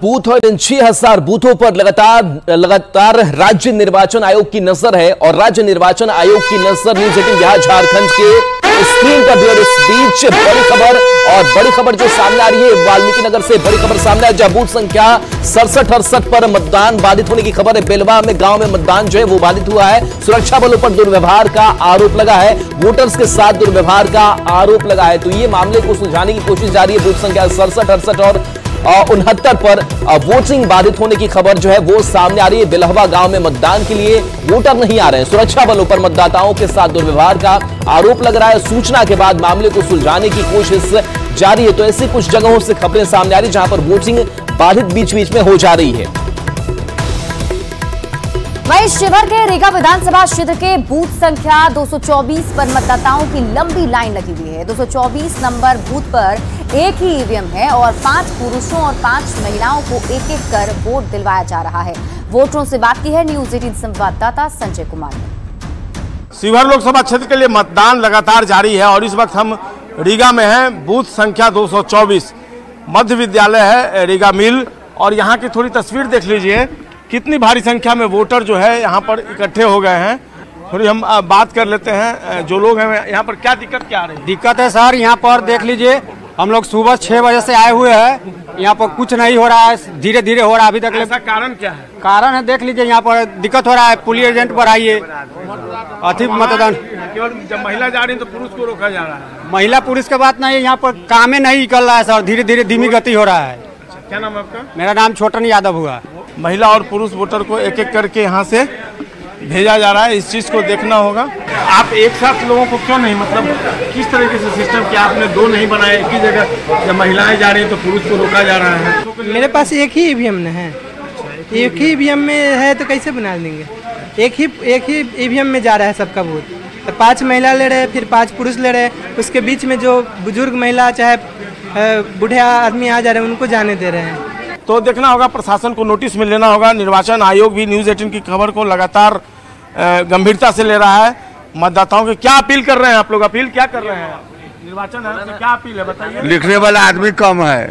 Booth और इन 6000 बूथों पर लगातार राज्य निर्वाचन आयोग की नजर है और राज्य निर्वाचन आयोग की नजर न्यूज़ 18 बिहार झारखंड के स्क्रीन पर भी। और इस बीच बड़ी खबर जो सामने आ रही है वाल्मीकि नगर से बड़ी खबर सामने है, जहां बूथ संख्या 67-68 पर मतदान बाधित होने की खबर है। बेलवा में गांव में मतदान जो है वो बाधित हुआ है। सुरक्षा बलों पर दुर्व्यवहार का आरोप लगा है, वोटर्स के साथ दुर्व्यवहार का आरोप लगा है। तो ये मामले को सुलझाने की कोशिश जारी है। बूथ संख्या 67-68 और 69 पर वोटिंग बाधित होने की खबर जो है वो सामने आ रही है। बेलहवा गांव में मतदान के लिए वोटर नहीं आ रहे हैं। सुरक्षा बलों पर मतदाताओं के साथ दुर्व्यवहार का आरोप लग रहा है। सूचना के बाद मामले को सुलझाने की कोशिश जारी है। तो ऐसी कुछ जगहों से खबरें सामने आ रही जहां पर वोटिंग बाधित बीच बीच में हो जा रही है। वहीं शिवहर के रीगा विधानसभा क्षेत्र के बूथ संख्या 224 पर मतदाताओं की लंबी लाइन लगी हुई है। 224 नंबर बूथ पर एक ही ईवीएम है और 5 पुरुषों और 5 महिलाओं को एक एक कर वोट दिलवाया जा रहा है। वोटरों से बात की है न्यूज़ 18 संवाददाता संजय कुमार ने। शिवहर लोकसभा क्षेत्र के लिए मतदान लगातार जारी है और इस वक्त हम रीगा में हैं। बूथ संख्या 224 मध्य विद्यालय है रीगा मिल, और यहाँ की थोड़ी तस्वीर देख लीजिए, कितनी भारी संख्या में वोटर जो है यहाँ पर इकट्ठे हो गए हैं। थोड़ी हम बात कर लेते हैं जो लोग हैं यहाँ पर। क्या दिक्कत क्या आ रही है? दिक्कत है सर, यहाँ पर देख लीजिए, हम लोग सुबह 6 बजे से आए हुए हैं। यहाँ पर कुछ नहीं हो रहा है, धीरे धीरे हो रहा है अभी तक। ऐसा कारण क्या है? कारण है देख लीजिए, यहाँ पर दिक्कत हो रहा है। पुलिस एजेंट पर आइए, अधिक मतदान। केवल जब महिला जा रही है तो पुरुष को रोका जा रहा है। महिला पुरुष के बात नहीं है, यहाँ पर कामें नहीं निकल रहा है सर, धीरे धीरे धीमी गति हो रहा है। क्या नाम है आपका? मेरा नाम छोटन यादव हुआ। महिला और पुरुष वोटर को एक एक करके यहाँ से भेजा जा रहा है। इस चीज को देखना होगा। आप एक साथ लोगों को क्यों नहीं, मतलब किस तरीके से सिस्टम कि आपने 2 नहीं बनाए एक ही जगह? जब महिलाएं जा रही हैं तो पुरुष को रोका जा रहा है। मेरे पास एक ही ईवीएम है, एक ही ईवीएम में है तो कैसे बना देंगे? एक ही ईवीएम में जा रहा है सबका वोट। तो 5 महिला ले रहे हैं, फिर 5 पुरुष ले रहे हैं, उसके बीच में जो बुजुर्ग महिला चाहे बूढ़े आदमी आ जा रहे हैं उनको जाने दे रहे हैं। तो देखना होगा, प्रशासन को नोटिस में लेना होगा। निर्वाचन आयोग भी न्यूज़ 18 की खबर को लगातार गंभीरता से ले रहा है। मतदाताओं की क्या अपील कर रहे हैं आप लोग? अपील क्या कर रहे हैं? निर्वाचन आयोग से क्या अपील है बताइए? लिखने वाला आदमी कम है,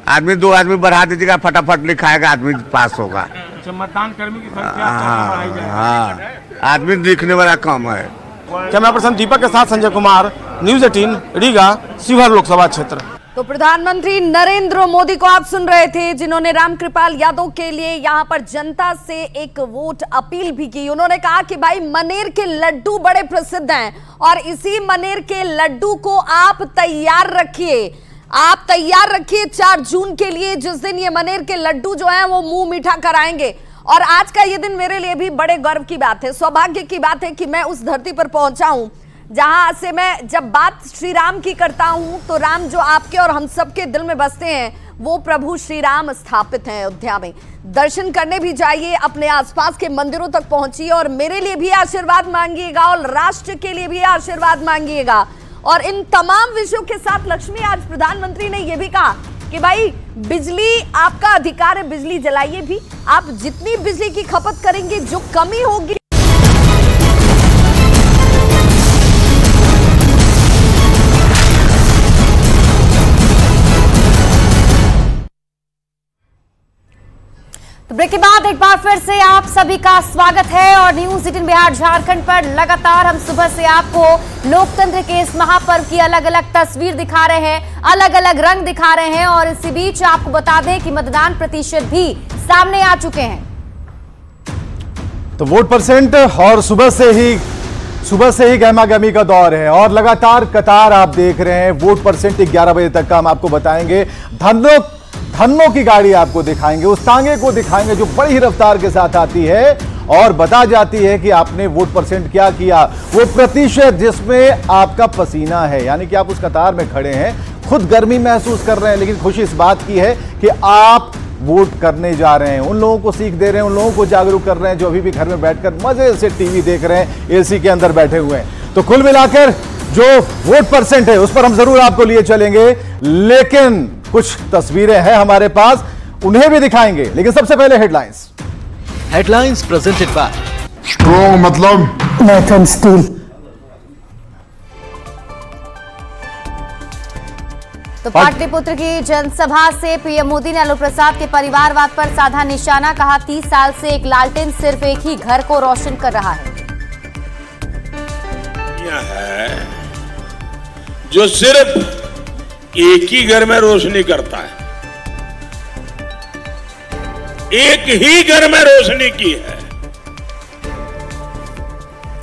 आदमी 2 आदमी बढ़ा दीजिएगा, फटाफट लिखाएगा, आदमी पास होगा। अच्छा, मतदान कर्मी की संख्या बढ़ाई जाए। हाँ, आदमी लिखने वाला कम है। कैमरा पर्सन दीपक के साथ संजय कुमार, न्यूज़ 18 रीगा शिवहर लोकसभा क्षेत्र। तो प्रधानमंत्री नरेंद्र मोदी को आप सुन रहे थे, जिन्होंने रामकृपाल यादव के लिए यहां पर जनता से एक वोट अपील भी की। उन्होंने कहा कि भाई मनेर के लड्डू बड़े प्रसिद्ध हैं और इसी मनेर के लड्डू को आप तैयार रखिए। आप तैयार रखिए 4 जून के लिए, जिस दिन ये मनेर के लड्डू जो हैं वो मुंह मीठा कराएंगे। और आज का ये दिन मेरे लिए भी बड़े गर्व की बात है, सौभाग्य की बात है कि मैं उस धरती पर पहुंचा हूं जहां से मैं जब बात श्री राम की करता हूं तो राम जो आपके और हम सबके दिल में बसते हैं वो प्रभु श्री राम स्थापित हैं अयोध्या में। दर्शन करने भी जाइए, अपने आसपास के मंदिरों तक पहुंचिए और मेरे लिए भी आशीर्वाद मांगिएगा और राष्ट्र के लिए भी आशीर्वाद मांगिएगा। और इन तमाम विषयों के साथ लक्ष्मी, आज प्रधानमंत्री ने यह भी कहा कि भाई बिजली आपका अधिकार है, बिजली जलाइए भी। आप जितनी बिजली की खपत करेंगे, जो कमी होगी तो ब्रेक के बाद एक बार फिर से आप सभी का स्वागत है और न्यूज़ 18 बिहार झारखंड पर लगातार हम सुबह से आपको लोकतंत्र के इस महापर्व की अलग अलग तस्वीर दिखा रहे हैं, अलग अलग रंग दिखा रहे हैं। और इसी बीच आपको बता दें कि मतदान प्रतिशत भी सामने आ चुके हैं। तो वोट परसेंट और सुबह से ही गहमागहमी का दौर है और लगातार कतार आप देख रहे हैं। वोट परसेंट 11 बजे तक का हम आपको बताएंगे। धन्नों की गाड़ी आपको दिखाएंगे, उस तांगे को दिखाएंगे जो बड़ी ही रफ्तार के साथ आती है और बता जाती है कि आपने वोट परसेंट क्या किया। वो प्रतिशत जिसमें आपका पसीना है, यानी कि आप उस कतार में खड़े हैं, खुद गर्मी महसूस कर रहे हैं, लेकिन खुशी इस बात की है कि आप वोट करने जा रहे हैं। उन लोगों को सीख दे रहे हैं, उन लोगों को जागरूक कर रहे हैं जो अभी भी घर में बैठकर मजे से टीवी देख रहे हैं, एसी के अंदर बैठे हुए हैं। तो कुल मिलाकर जो वोट परसेंट है उस पर हम जरूर आपको लिए चलेंगे, लेकिन कुछ तस्वीरें हैं हमारे पास, उन्हें भी दिखाएंगे। लेकिन सबसे पहले हेडलाइंस प्रेजेंटेड बाय स्ट्रॉन्ग मतलब मैथन स्टील। तो पाटलिपुत्र की जनसभा से पीएम मोदी ने लालू प्रसाद के परिवारवाद पर साधा निशाना। कहा 30 साल से एक लालटेन सिर्फ एक ही घर को रोशन कर रहा है। जो सिर्फ एक ही घर में रोशनी करता है, एक ही घर में रोशनी की है।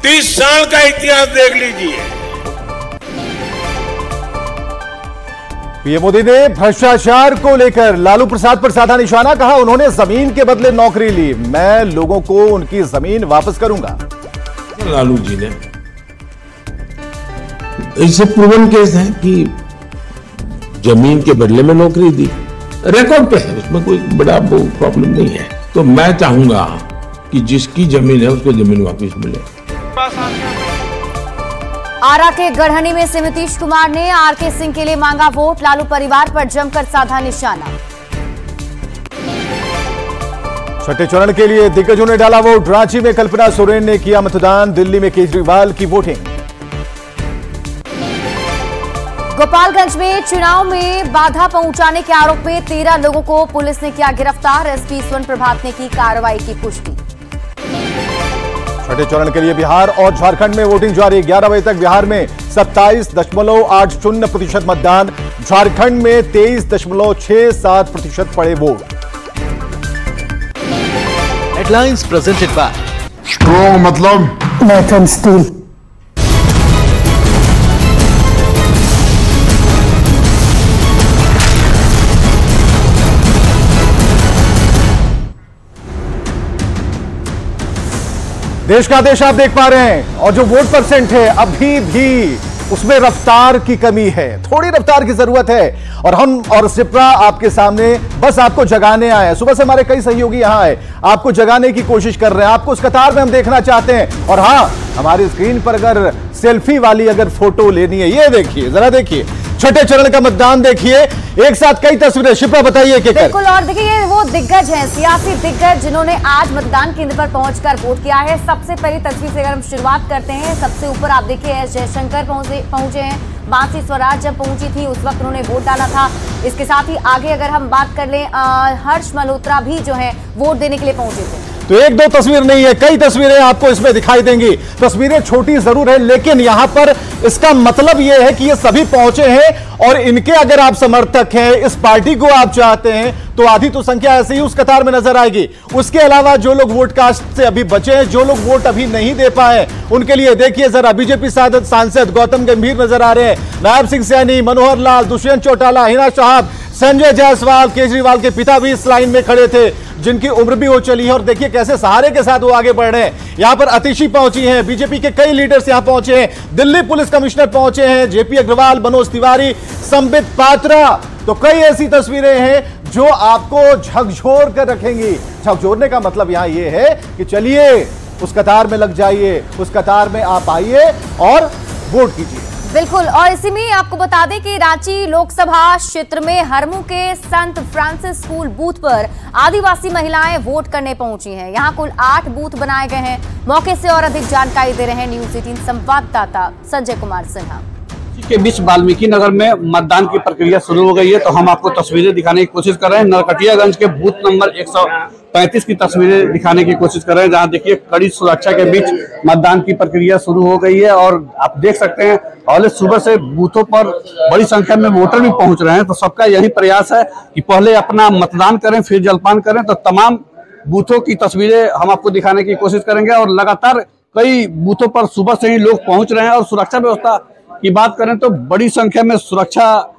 30 साल का इतिहास देख लीजिए। पीएम मोदी ने भ्रष्टाचार को लेकर लालू प्रसाद पर साधा निशाना। कहा उन्होंने जमीन के बदले नौकरी ली, मैं लोगों को उनकी जमीन वापस करूंगा। लालू जी ने इससे प्रूवन केस है कि जमीन के बदले में नौकरी दी, रिकॉर्ड पे है, उसमें कोई बड़ा प्रॉब्लम नहीं है। तो मैं चाहूंगा कि जिसकी जमीन है उसको जमीन वापस मिले। आरा के गढ़हनी में से नीतीश कुमार ने आरके सिंह के लिए मांगा वोट। लालू परिवार पर जमकर साधा निशाना। छठे चरण के लिए दिग्गजों ने डाला वोट। रांची में कल्पना सोरेन ने किया मतदान, दिल्ली में केजरीवाल की वोटिंग। गोपालगंज में चुनाव में बाधा पहुंचाने के आरोप में 13 लोगों को पुलिस ने किया गिरफ्तार। एसपी स्वर्ण प्रभात ने की कार्रवाई की पुष्टि। छठे चरण के लिए बिहार और झारखंड में वोटिंग जारी। 11 बजे तक बिहार में 27.80% मतदान, झारखंड में 23.67% पड़े vote. Headlines presented by strong मतलब मैथन स्टील। देश का आदेश आप देख पा रहे हैं, और जो वोट परसेंट है अभी भी उसमें रफ्तार की कमी है, थोड़ी रफ्तार की जरूरत है। और हम और सिप्रा आपके सामने बस आपको जगाने आए हैं। सुबह से हमारे कई सहयोगी यहां आए, आपको जगाने की कोशिश कर रहे हैं, आपको उस कतार में हम देखना चाहते हैं। और हां, हमारी स्क्रीन पर अगर सेल्फी वाली अगर फोटो लेनी है, ये देखिए, जरा देखिए, छठे चरण का मतदान देखिए, एक साथ कई तस्वीरें। शिप्रा बताइए क्या बिल्कुल, और देखिए ये वो दिग्गज हैं, सियासी दिग्गज जिन्होंने आज मतदान केंद्र पर पहुंचकर वोट किया है। सबसे पहली तस्वीर से अगर हम शुरुआत करते हैं, सबसे ऊपर आप देखिए एस जयशंकर पहुंचे हैं। बांसी स्वराज जब पहुंची थी उस वक्त उन्होंने वोट डाला था। इसके साथ ही आगे अगर हम बात कर लें, हर्ष मल्होत्रा भी जो है वोट देने के लिए पहुंचे थे। तो एक दो तस्वीर नहीं है, कई तस्वीरें आपको इसमें दिखाई देंगी। तस्वीरें छोटी जरूर है, लेकिन यहां पर इसका मतलब यह है कि ये सभी पहुंचे हैं और इनके अगर आप समर्थक हैं, इस पार्टी को आप चाहते हैं, तो आधी तो संख्या ऐसे ही उस कतार में नजर आएगी। उसके अलावा जो लोग वोट कास्ट से अभी बचे हैं, जो लोग वोट अभी नहीं दे पाए, उनके लिए देखिए जरा, बीजेपी सांसद गौतम गंभीर नजर आ रहे हैं, नायब सिंह सैनी, मनोहर लाल, दुष्यंत चौटाला, हिना साहब, संजय जायसवाल, केजरीवाल के पिता भी इस लाइन में खड़े थे, जिनकी उम्र भी हो चली है। और देखिए कैसे सहारे के साथ वो आगे बढ़ रहे हैं। यहां पर अतिशी पहुंची हैं, बीजेपी के कई लीडर्स यहां पहुंचे हैं, दिल्ली पुलिस कमिश्नर पहुंचे हैं, जेपी अग्रवाल, मनोज तिवारी, संबित पात्रा। तो कई ऐसी तस्वीरें हैं जो आपको झकझोर कर रखेंगी। झकझोरने का मतलब यहां ये है कि चलिए उस कतार में लग जाइए, उस कतार में आप आइए और वोट कीजिए। बिल्कुल, और इसी में आपको बता दें कि रांची लोकसभा क्षेत्र में हरमू के संत फ्रांसिस स्कूल बूथ पर आदिवासी महिलाएं वोट करने पहुंची हैं। यहां कुल 8 बूथ बनाए गए हैं। मौके से और अधिक जानकारी दे रहे हैं न्यूज 18 संवाददाता संजय कुमार सिन्हा। के बीच वाल्मीकि नगर में मतदान की प्रक्रिया शुरू हो गई है, तो हम आपको तस्वीरें दिखाने की कोशिश कर रहे हैं। नरकटियागंज के बूथ नंबर 135 की तस्वीरें दिखाने की कोशिश कर रहे हैं, जहां देखिए कड़ी सुरक्षा के बीच मतदान की प्रक्रिया शुरू हो गई है। और आप देख सकते हैं पहले सुबह से बूथों पर बड़ी संख्या में वोटर भी पहुंच रहे हैं। तो सबका यही प्रयास है कि पहले अपना मतदान करें, फिर जलपान करें। तो तमाम बूथों की तस्वीरें हम आपको दिखाने की कोशिश करेंगे। और लगातार कई बूथों पर सुबह से ही लोग पहुंच रहे हैं। और सुरक्षा व्यवस्था की बात करें तो बड़ी संख्या में सुरक्षा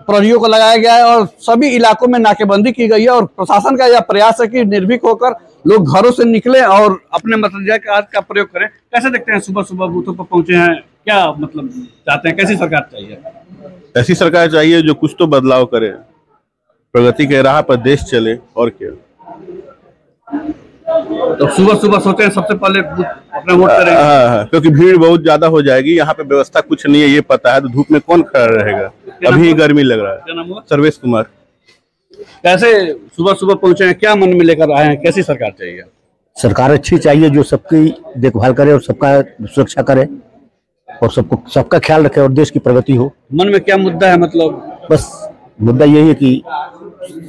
प्रहरियों को लगाया गया है और सभी इलाकों में नाकेबंदी की गई है। और प्रशासन का यह प्रयास है कि निर्भीक होकर लोग घरों से निकलें और अपने मताधिकार का प्रयोग करें। कैसे देखते हैं, सुबह सुबह बूथों पर पहुंचे हैं, क्या मतलब चाहते हैं, कैसी सरकार चाहिए? ऐसी सरकार चाहिए जो कुछ तो बदलाव करे, प्रगति के राह पर देश चले, और क्या। तो सुबह सुबह सोचे हैं सबसे पहले अपना वोट करें। हाँ, क्योंकि भीड़ बहुत ज्यादा हो जाएगी। यहाँ पे व्यवस्था कुछ नहीं है, ये पता है। तो धूप में कौन खड़ा रहेगा, अभी गर्मी लग रहा है। क्या नाम हुआ? सर्वेश कुमार। कैसे सुबह सुबह पहुंचे हैं, क्या मन में लेकर आए हैं, कैसी सरकार चाहिए? सरकार अच्छी चाहिए जो सबकी देखभाल करे और सबका सुरक्षा करे और सबका ख्याल रखे और देश की प्रगति हो। मन में क्या मुद्दा है, मतलब बस मुद्दा यही है कि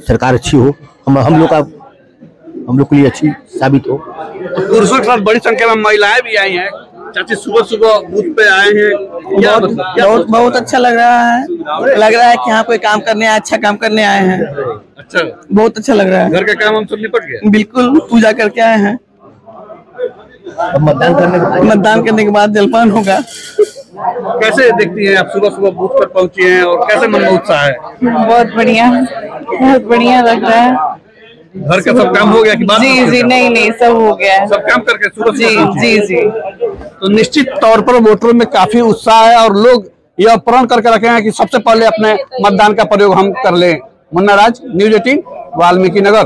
सरकार अच्छी हो, हम लोग के लिए अच्छी साबित हो। तो पुरुषों के साथ बड़ी संख्या में महिलाएं भी आई हैं। चाची सुबह सुबह बूथ पे आए हैं, बहुत अच्छा लग रहा है कि यहाँ कोई काम करने आए, अच्छा काम करने आए हैं। अच्छा, बहुत अच्छा लग रहा है। घर का काम हम सब निपट गए? बिल्कुल, पूजा करके आए हैं। अब मतदान करने के बाद जलपान होगा। कैसे देखती हैं आप, सुबह सुबह बूथ पर पहुंची हैं और कैसे मन में उत्साह है? बहुत बढ़िया लग रहा है। घर का सब काम हो गया कि बात? जी नहीं सब हो गया है। सब काम करके सुबह जी। तो निश्चित तौर पर वोटरों में काफी उत्साह है और लोग यह प्रण करके रखे हैं कि सबसे पहले अपने मतदान का प्रयोग हम कर लें। मुन्ना राज, न्यूज़ 18, वाल्मीकि नगर।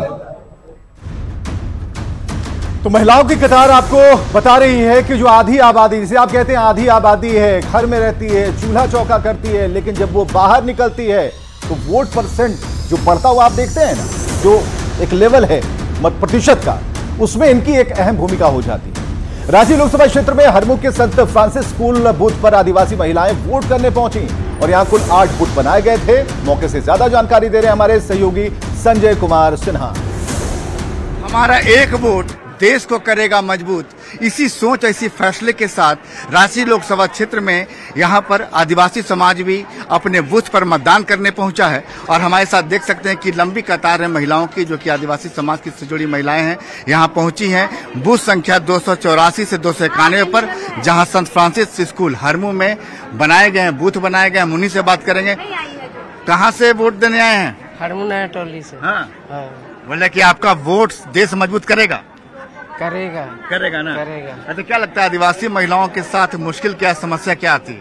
तो महिलाओं की कतार आपको बता रही है कि जो आधी आबादी, जिसे आप कहते हैं आधी आबादी है, घर में रहती है, चूल्हा चौका करती है, लेकिन जब वो बाहर निकलती है तो वोट परसेंट जो बढ़ता हुआ आप देखते हैं ना, जो एक लेवल है मत प्रतिशत का, उसमें इनकी एक अहम भूमिका हो जाती है। रांची लोकसभा क्षेत्र में हरमुख के संत फ्रांसिस स्कूल बूथ पर आदिवासी महिलाएं वोट करने पहुंची और यहां कुल 8 बूथ बनाए गए थे। मौके से ज्यादा जानकारी दे रहे हैं हमारे सहयोगी संजय कुमार सिन्हा। हमारा एक वोट देश को करेगा मजबूत, इसी सोच इसी फैसले के साथ रांची लोकसभा क्षेत्र में यहां पर आदिवासी समाज भी अपने बूथ पर मतदान करने पहुंचा है। और हमारे साथ देख सकते हैं कि लंबी कतार है महिलाओं की, जो कि आदिवासी समाज से जुड़ी महिलाएं हैं, यहां पहुंची हैं। बूथ संख्या 284 से 291 पर, जहां संत फ्रांसिस स्कूल हरमू में बनाए गए हैं, बूथ बनाए गए हैं। मुन्नी से बात करेंगे, कहाँ से वोट देने आए हैं? हरमू नया टोली से। हाँ, बोले कि आपका वोट देश मजबूत करेगा ना? करेगा। तो क्या लगता है आदिवासी महिलाओं के साथ मुश्किल क्या, समस्या क्या आती है?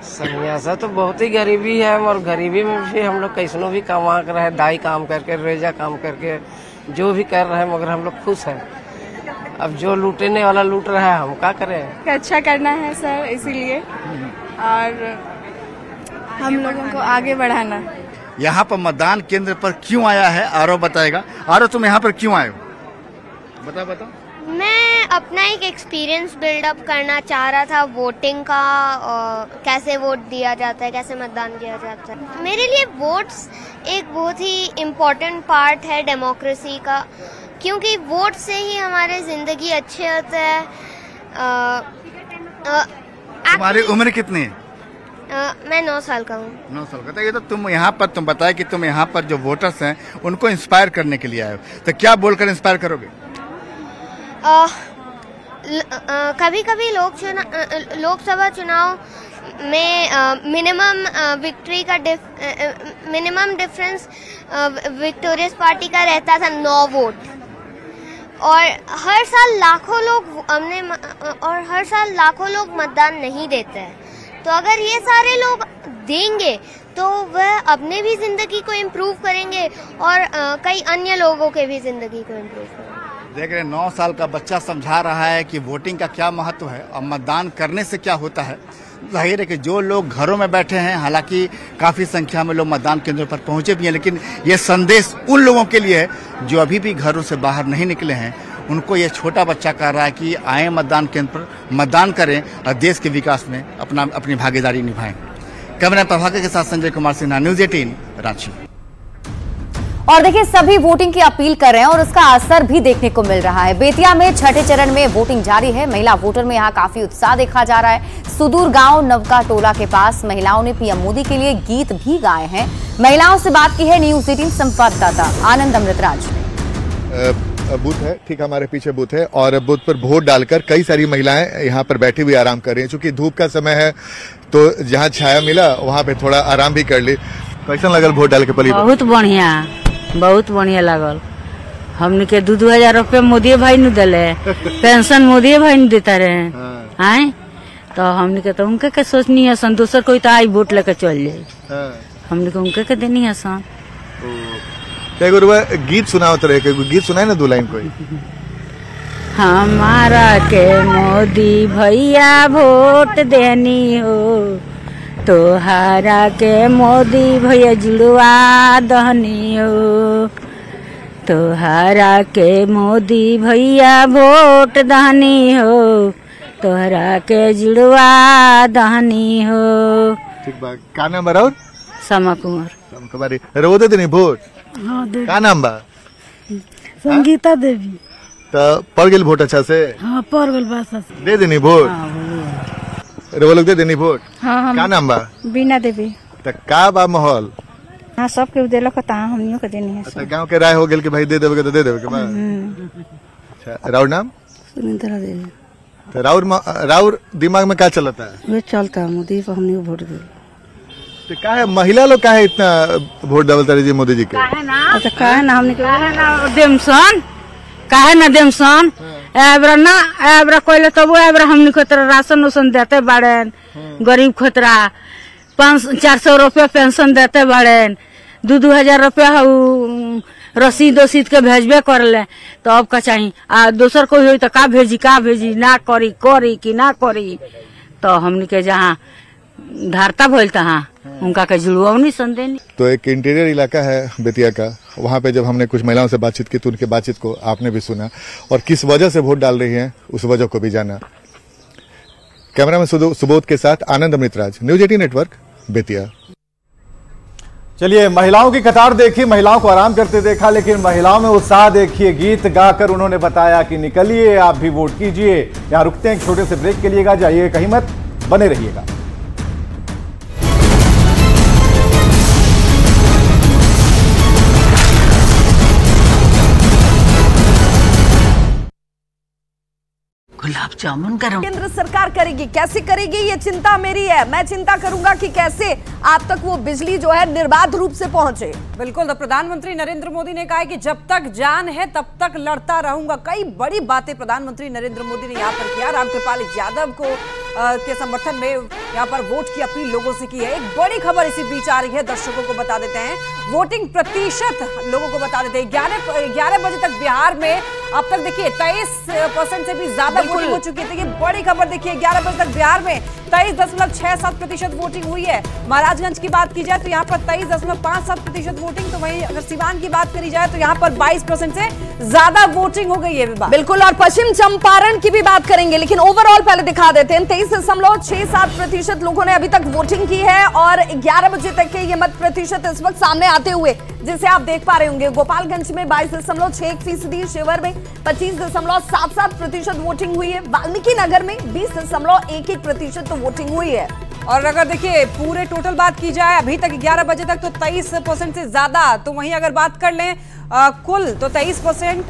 समस्या तो बहुत ही गरीबी है, और गरीबी में भी हम लोग कैसनो भी कमा कर रहे, दाई काम करके, रेजा काम करके, जो भी कर रहे हैं, मगर हम लोग खुश हैं। अब जो लूटने वाला लूट रहा है, हम क्या करें? अच्छा करना है सर, इसीलिए, और हम लोगों को आगे बढ़ाना। यहाँ पर मतदान केंद्र पर क्यों आया है, आरो बताएगा। आरो, तुम यहाँ पर क्यों आए हो? बता। मैं अपना एक एक्सपीरियंस बिल्डअप करना चाह रहा था वोटिंग का, कैसे वोट दिया जाता है, कैसे मतदान किया जाता है। मेरे लिए वोट्स एक बहुत ही इम्पोर्टेंट पार्ट है डेमोक्रेसी का, क्योंकि वोट से ही हमारे जिंदगी अच्छे होते हैं। तुम्हारी उम्र कितनी है? मैं 9 साल का हूँ। 9 साल का। तो ये तो तुम यहाँ पर, तुम बताए कि तुम यहाँ पर जो वोटर्स हैं उनको इंस्पायर करने के लिए आए हो, तो क्या बोलकर इंस्पायर करोगे? कभी कभी लोकसभा चुनाव में मिनिमम डिफरेंस विक्टोरियस पार्टी का रहता था 9 वोट, और हर साल लाखों लोग मतदान नहीं देते हैं। तो अगर ये सारे लोग देंगे तो वह अपने भी जिंदगी को इम्प्रूव करेंगे और कई अन्य लोगों के भी जिंदगी को इम्प्रूव करेंगे। देख रहे 9 साल का बच्चा समझा रहा है कि वोटिंग का क्या महत्व है और मतदान करने से क्या होता है। जाहिर है कि जो लोग घरों में बैठे हैं, हालांकि काफी संख्या में लोग मतदान केंद्रों पर पहुंचे भी हैं, लेकिन ये संदेश उन लोगों के लिए है जो अभी भी घरों से बाहर नहीं निकले हैं। उनको ये छोटा बच्चा कह रहा है कि आए मतदान केंद्र पर, मतदान करें और देश के विकास में अपनी भागीदारी निभाएं। कैमरा प्रभाकर के साथ संजय कुमार सिन्हा, न्यूज़ 18, रांची। और देखिए, सभी वोटिंग की अपील कर रहे हैं और उसका असर भी देखने को मिल रहा है। बेतिया में छठे चरण में वोटिंग जारी है। महिला वोटर में यहाँ काफी उत्साह देखा जा रहा है। सुदूर गांव नवका टोला के पास महिलाओं ने पीएम मोदी के लिए गीत भी गाए हैं। महिलाओं से बात की है न्यूज़ 18 संवाददाता आनंद अमृतराज ने। बूथ है, ठीक हमारे पीछे बूथ है, और बूथ पर वोट डालकर कई सारी महिलाएं यहाँ पर बैठी हुई आराम कर रही हैं। चूंकि धूप का समय है तो जहाँ छाया मिला वहाँ पे थोड़ा आराम भी कर ली। कैसा लगल वोट डाल के? पली बहुत बढ़िया लागल। हमने के 2-2 रुपये मोदी भाई ने दिले, पेंशन मोदी भाई ने देता रहे आए, तो हमने के तो उनके सोचनी है सन, दूसर कोई तो आई वोट लेकर चल जाए, हमने के उनके देनी है सन। गीत सुनाओ तो गीत सुनाए ना 2 लाइन कोई। हमारा के मोदी भैया वोट देनी हो, तोहारा के मोदी भैया जुड़वा दहनी हो, तोहारा के मोदी भैया वोट दहनी हो, तोहरा के जुड़वा दहनी हो। ठीक बा, का नाम और? श्यामा कुमार। कुमारी रोज दे नहीं वोट? हाँ दे। का नाम बा? संगीता देवी। तो पड़ गई वोट अच्छा से? हाँ पड़ गई बस दे देनी वोट? वो लोग दे देनी वोट? हाँ का नाम बा? बीना देवी। तो का बा माहौल? हाँ सबके देलक हमनियों के देनी है। गांव के राय हो गेल कि भाई दे देवे के तो दे देवे के बा। अच्छा राउर नाम? सुनिंद्रा देवी। तो राउर दिमाग में क्या चलता है? वे चलता है मोदी पर हमने वोट दे। तो का है महिला लोग का है इतना वोट डालता रही मोदी जी के? काहे ना हमने देमसन काहे ना देमसन एबरा कोइले तब एबरा हमने खोतरा राशन उसन देते बाड़न, गरीब खोतरा 500-400 रुपया पेंशन देते बाड़न, 2-2 रुपया रसीद के भेजबे कर ले। तो अब का चाहिए आ दोसर कोई हो तो का भेजी ना करी कि ना करी। तो हमने के जहाँ धारता भइल तहाँ उनका के जुड़वा नहीं संदेनी। तो एक इंटीरियर इलाका है बेतिया का, वहाँ पे जब हमने कुछ महिलाओं से बातचीत की तो उनकी बातचीत को आपने भी सुना और किस वजह से वोट डाल रही हैं उस वजह को भी जाना। कैमरा में सुबोध के साथ आनंद अमृतराज, न्यूज 18 नेटवर्क, बेतिया। चलिए महिलाओं की कतार देखी, महिलाओं को आराम करते देखा, लेकिन महिलाओं में उत्साह देखिए। गीत गाकर उन्होंने बताया कि निकलिए आप भी वोट कीजिए। यहां रुकते हैं एक छोटे से ब्रेक के लिए, जाइए कहीं मत, बने रहिएगा। गुलाब जामुन करूं। केंद्र सरकार करेगी, कैसे करेगी ये चिंता मेरी है। मैं चिंता करूंगा कि कैसे आप तक वो बिजली जो है निर्बाध रूप से पहुंचे। बिल्कुल, तो प्रधानमंत्री नरेंद्र मोदी ने कहा है कि जब तक जान है तब तक लड़ता रहूंगा। कई बड़ी बातें प्रधानमंत्री नरेंद्र मोदी ने यहाँ पर किया। रामकृपाल यादव को के समर्थन में यहाँ पर वोट की अपील लोगों से की है। एक बड़ी खबर इसी बीच आ रही है, दर्शकों को बता देते हैं। वोटिंग प्रतिशत लोगों को बता देते हैं। 11 बजे तक बिहार में अब तक देखिए 23% से भी ज्यादा वोटिंग हो चुकी है। तो बड़ी खबर देखिए, 11 बजे तक बिहार में 23.67% वोटिंग हुई है। महाराजगंज की बात की जाए तो यहाँ पर 23.57% वोटिंग। तो वहीं अगर सिवान की बात करी जाए तो यहाँ पर 22% से ज्यादा वोटिंग हो गई है। बिल्कुल, और पश्चिम चंपारण की भी बात करेंगे, लेकिन ओवरऑल पहले दिखा देते हैं। 23.67% लोगों ने अभी तक वोटिंग की है और 11 बजे तक के ये मत प्रतिशत इस वक्त सामने आते हुए जिसे आप देख पा रहे होंगे। गोपालगंज में 22.61%, शिवहर में 25.77% वोटिंग हुई है। वाल्मीकि नगर में 20.11% वोटिंग हुई है। और अगर देखिए पूरे टोटल बात की जाए अभी तक 11 बजे तक तो 23% से ज्यादा। तो वहीं अगर बात कर लें कुल तो 23%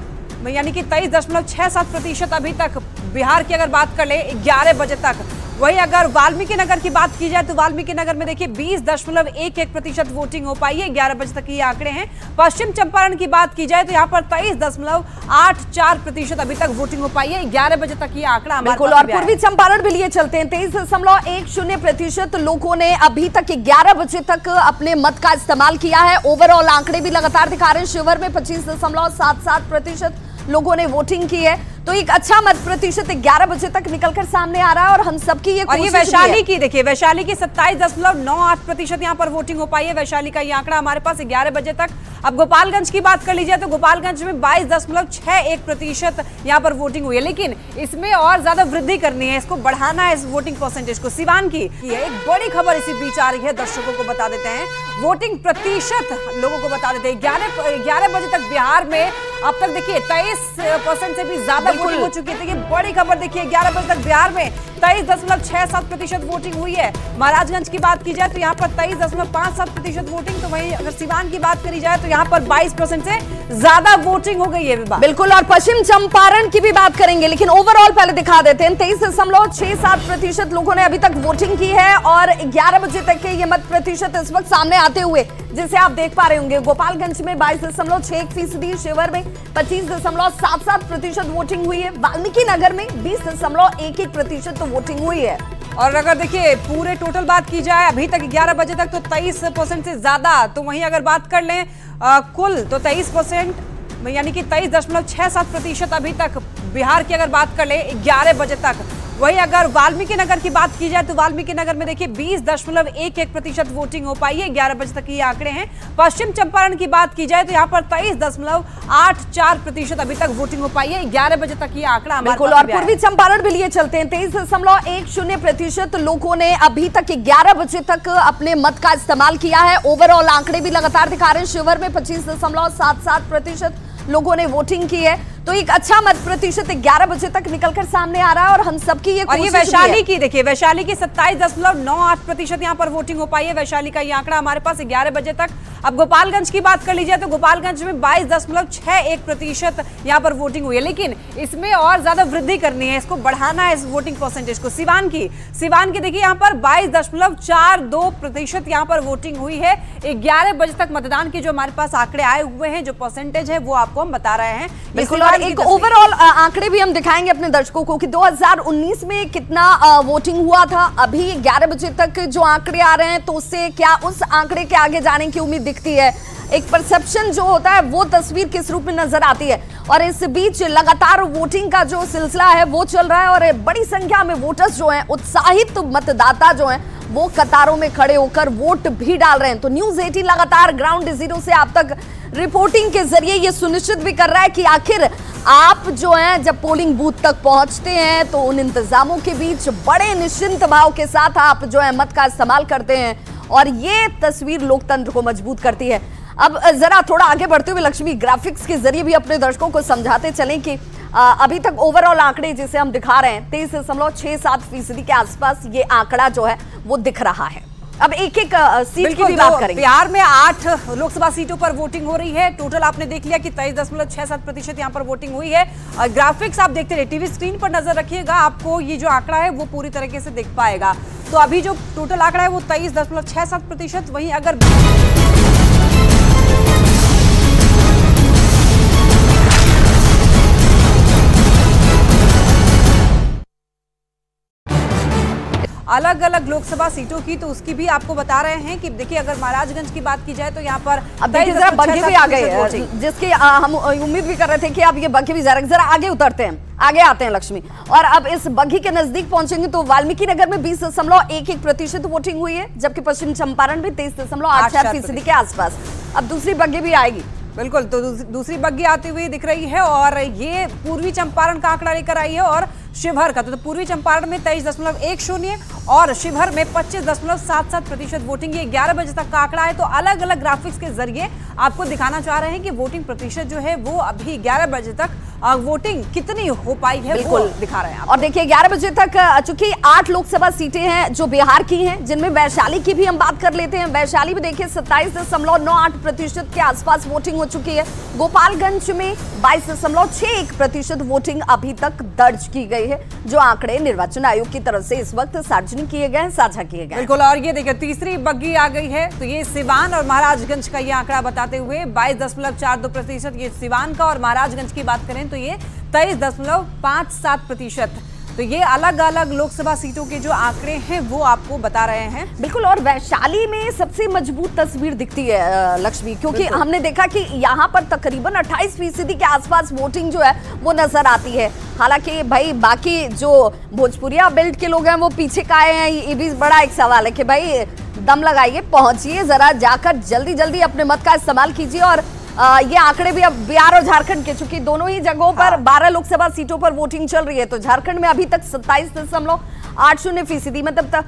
यानी कि 23.67% अभी तक बिहार की अगर बात कर ले 11 बजे तक। वहीं अगर वाल्मीकि नगर की बात की जाए तो वाल्मीकि नगर में देखिए 20.11% वोटिंग हो पाई है। 11 बजे तक ये आंकड़े हैं। पश्चिम चंपारण की बात की जाए तो यहाँ पर 23.84% अभी तक वोटिंग हो पाई है। 11 बजे तक ये आंकड़ा बिल्कुल। और पूर्वी चंपारण भी लिए चलते हैं। 23.10% लोगों ने अभी तक 11 बजे तक अपने मत का इस्तेमाल किया है। ओवरऑल आंकड़े भी लगातार दिखा रहे हैं। शिवहर में 25.77% लोगों ने वोटिंग की है। तो एक अच्छा मत प्रतिशत 11 बजे तक निकलकर सामने आ रहा है और हम सबकी ये कोशिश। और ये वैशाली की देखिए, वैशाली की 27.98% यहाँ पर वोटिंग हो पाई है। वैशाली का ये आंकड़ा हमारे पास 11 बजे तक। अब गोपालगंज की बात कर लीजिए तो गोपालगंज में 22.61% यहाँ पर वोटिंग हुई है। लेकिन इसमें और ज्यादा वृद्धि करनी है, इसको बढ़ाना है, इस वोटिंग परसेंटेज को। सिवान की एक बड़ी खबर इसी बीच आ रही है, दर्शकों को बता देते हैं। वोटिंग प्रतिशत लोगों को बता देते हैं। 11 बजे तक बिहार में अब तक देखिए 23% से भी ज्यादा वोटिंग हो चुकी है। तो ये बड़ी खबर देखिए, 11 बजे तक बिहार में 23.67% वोटिंग हुई है। महाराजगंज की बात की जाए तो यहाँ पर 23.57% वोटिंग। तो वहीं अगर सिवान की बात करी जाए तो यहाँ पर 22% से ज्यादा वोटिंग हो गई है। बिल्कुल, और पश्चिम चंपारण की भी बात करेंगे, लेकिन ओवरऑल पहले दिखा देते हैं। 23.67% लोगों ने अभी तक वोटिंग की है और 11 बजे तक के ये मत प्रतिशत इस वक्त सामने आते हुए जिसे आप देख पा रहे होंगे। गोपालगंज में 22.61%, शिवहर में 25.77% वोटिंग हुई है। वाल्मीकि नगर में 20.11% वोटिंग हुई है। और अगर देखिए पूरे टोटल बात की जाए अभी तक 11 बजे तक तो 23% से ज्यादा। तो वहीं अगर बात कर लें कुल तो 23% यानी कि 23.67% अभी तक बिहार की अगर बात कर ले 11 बजे तक। वहीं अगर वाल्मीकि नगर की बात की जाए तो वाल्मीकि नगर में देखिए 20.11% वोटिंग हो पाई है, 11 बजे तक ये आंकड़े हैं। पश्चिम चंपारण की बात की जाए तो यहाँ पर 23.84% अभी तक वोटिंग हो पाई है, 11 बजे तक ये आंकड़ा बिल्कुल। और पूर्वी चंपारण भी लिए चलते हैं, 23.10% लोगों ने अभी तक 11 बजे तक अपने मत का इस्तेमाल किया है। ओवरऑल आंकड़े भी लगातार दिखा रहे हैं, शिवहर में 25.77% लोगों ने वोटिंग की है, तो एक अच्छा मत प्रतिशत 11 बजे तक निकलकर सामने आ रहा है। और हम सबकी ये और ये वैशाली की देखिए, वैशाली की 27.98% यहाँ पर वोटिंग हो पाई है। वैशाली का ये आंकड़ा हमारे पास 11 बजे तक। अब गोपालगंज की बात कर लीजिए तो गोपालगंज में 22.61% यहाँ पर वोटिंग हुई है, लेकिन इसमें और ज्यादा वृद्धि करनी है, इसको बढ़ाना है इस वोटिंग परसेंटेज को। सिवान की देखिए यहाँ पर 22.42% यहाँ पर वोटिंग हुई है। 11 बजे तक मतदान की जो हमारे पास आंकड़े आए हुए हैं, जो परसेंटेज है वो आपको हम बता रहे हैं। बिल्कुल। और एक ओवरऑल आंकड़े भी हम दिखाएंगे अपने दर्शकों को कि 2019 में कितना वोटिंग हुआ था। अभी 11 बजे तक जो आंकड़े आ रहे हैं तो उससे क्या उस आंकड़े के आगे जाने की उम्मीद दिखती है? एक परसेप्शन जो होता है वो तस्वीर किस रूप में नजर आती है? और इस बीच लगातार वोटिंग का जो सिलसिला है वो चल रहा है और बड़ी संख्या में वोटर्स जो हैं, उत्साहित मतदाता जो हैं, वो कतारों में खड़े होकर वोट भी डाल रहे हैं। तो न्यूज़ 18 लगातार ग्राउंड जीरो से आप तक रिपोर्टिंग के जरिए ये सुनिश्चित भी कर रहा है कि आखिर आप जो हैं जब पोलिंग बूथ तक पहुंचते हैं तो उन इंतजामों के बीच बड़े निश्चिंत भाव के साथ आप जो है मत का इस्तेमाल करते हैं, और ये तस्वीर लोकतंत्र को मजबूत करती है। अब जरा थोड़ा आगे बढ़ते हुए लक्ष्मी, ग्राफिक्स के जरिए भी अपने दर्शकों को समझाते चलें कि अभी तक ओवरऑल आंकड़े जिसे हम दिखा रहे हैं 23.67% के आसपास ये आंकड़ा जो है वो दिख रहा है। अब एक एक सीट की भी बात करेंगे। बिहार में 8 लोकसभा सीटों पर वोटिंग हो रही है। टोटल आपने देख लिया कि 23.67% यहाँ पर वोटिंग हुई है। ग्राफिक्स आप देखते रहिए, टीवी स्क्रीन पर नजर रखिएगा, आपको ये जो आंकड़ा है वो पूरी तरीके से दिख पाएगा। तो अभी जो टोटल आंकड़ा है वो 23.67%। वहीं अगर अलग अलग लोकसभा सीटों की तो उसकी भी आपको बता रहे हैं कि देखिए अगर महाराजगंज की बात की जाए तो यहाँ पर अब देखिए जरा बग्घी भी आ गए, जिसकी हम उम्मीद भी कर रहे थे कि अब ये बग्घी भी जरा आगे उतरते हैं, आगे आते हैं लक्ष्मी। और अब इस बग्घी के नजदीक पहुंचेंगे तो वाल्मीकि नगर में 20.11% वोटिंग हुई है, जबकि पश्चिम चंपारण में 23.84% के आसपास। अब दूसरी बग्घी भी आएगी। बिल्कुल, तो दूसरी बग्घी आती हुई दिख रही है और ये पूर्वी चंपारण का आंकड़ा लेकर आई है और शिवहर का। तो पूर्वी चंपारण में 23.10 और शिवहर में 25.77% वोटिंग, ये 11 बजे तक का आंकड़ा है। तो अलग अलग ग्राफिक्स के जरिए आपको दिखाना चाह रहे हैं कि वोटिंग प्रतिशत जो है वो अभी 11 बजे तक वोटिंग कितनी हो पाई है वो दिखा रहे हैं। और देखिए 11 बजे तक चूंकि 8 लोकसभा सीटें हैं जो बिहार की हैं, जिनमें वैशाली की भी हम बात कर लेते हैं। वैशाली में देखिए 27.98% के आसपास वोटिंग हो चुकी है। गोपालगंज में 22.61% वोटिंग अभी तक दर्ज की गई है, जो आंकड़े निर्वाचन आयोग की तरफ से इस वक्त सार्वजनिक किए गए हैं, साझा किए गए। बिल्कुल। और ये देखिए तीसरी बग्घी आ गई है, तो ये सिवान और महाराजगंज का ये आंकड़ा बताते हुए 22.42%, ये सिवान का। और महाराजगंज की बात करें तो ये 23.57%। तो ये अलग अलग लोकसभा सीटों के जो आंकड़े हैं वो आपको बता रहे हैं। बिल्कुल। और वैशाली में सबसे मजबूत तस्वीर दिखती है लक्ष्मी, क्योंकि हमने देखा कि यहाँ पर तकरीबन 28% के आसपास वोटिंग जो है वो नजर आती है। हालांकि भाई बाकी जो भोजपुरिया बेल्ट के लोग हैं वो पीछे का आए हैं, ये भी बड़ा एक सवाल है कि भाई दम लगाइए, पहुंचिए जरा, जाकर जल्दी जल्दी अपने मत का इस्तेमाल कीजिए। और ये आंकड़े भी अब बिहार और झारखंड के, चूंकि दोनों ही जगहों पर 12 लोकसभा सीटों पर वोटिंग चल रही है, तो झारखंड में अभी तक 27.80% मतलब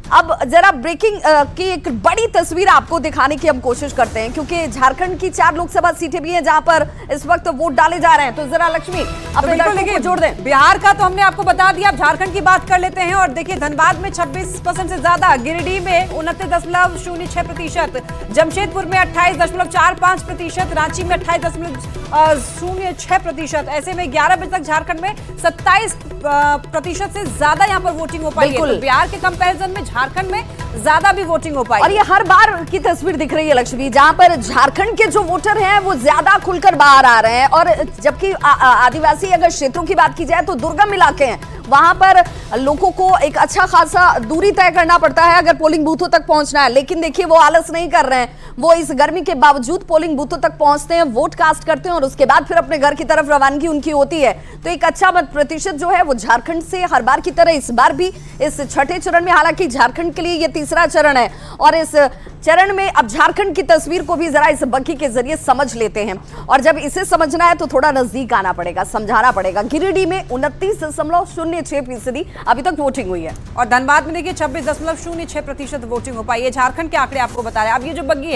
अब जरा ब्रेकिंग की एक बड़ी तस्वीर आपको दिखाने की हम कोशिश करते हैं, क्योंकि झारखंड की 4 लोकसभा सीटें भी हैं जहां पर इस वक्त वोट डाले जा रहे हैं। तो जरा लक्ष्मी अपने दर्शकों को जोड़ दें। बिहार का तो हमने आपको बता दिया, अब झारखंड की बात कर लेते हैं। और देखिए धनबाद में 26% से ज्यादा, गिरिडीह में 29.06%, जमशेदपुर में 28.45%, रांची में 28.06%। ऐसे में 11 बजे तक झारखंड में 27% से ज्यादा यहाँ पर वोटिंग हो पाई है। तो बिहार के कंपैरिजन में झारखंड में ज्यादा भी वोटिंग हो पाई। और ये हर बार की तस्वीर दिख रही है लक्ष्मी, जहां पर झारखंड के जो वोटर हैं वो ज्यादा खुलकर बाहर आ रहे हैं। और जबकि आदिवासी अगर क्षेत्रों की बात की जाए तो दुर्गम इलाके हैं वहां पर लोगों को एक अच्छा खासा दूरी तय करना पड़ता है अगर पोलिंग बूथों तक पहुंचना है। लेकिन देखिए वो आलस नहीं कर रहे हैं, वो इस गर्मी के बावजूद पोलिंग बूथों तक पहुंचते हैं, वोट कास्ट करते हैं और उसके बाद फिर अपने घर की तरफ रवानगी उनकी होती है। तो एक अच्छा मत प्रतिशत जो है वो झारखंड से हर बार की तरह इस बार भी इस छठे चरण में, हालांकि झारखंड के लिए ये तीसरा चरण है और इस चरण में अब झारखंड की तस्वीर को भी जरा इस बग्घी के जरिए समझ लेते हैं। और जब इसे समझना है तो थोड़ा नजदीक आना पड़ेगा, समझाना पड़ेगा। गिरिडीह में 29.06% अभी तक वोटिंग हुई है और धनबाद में देखिए 26.06% वोटिंग हो पाई है। झारखंड के आंकड़े आपको बता रहे हैं। अब ये जो बग्घी है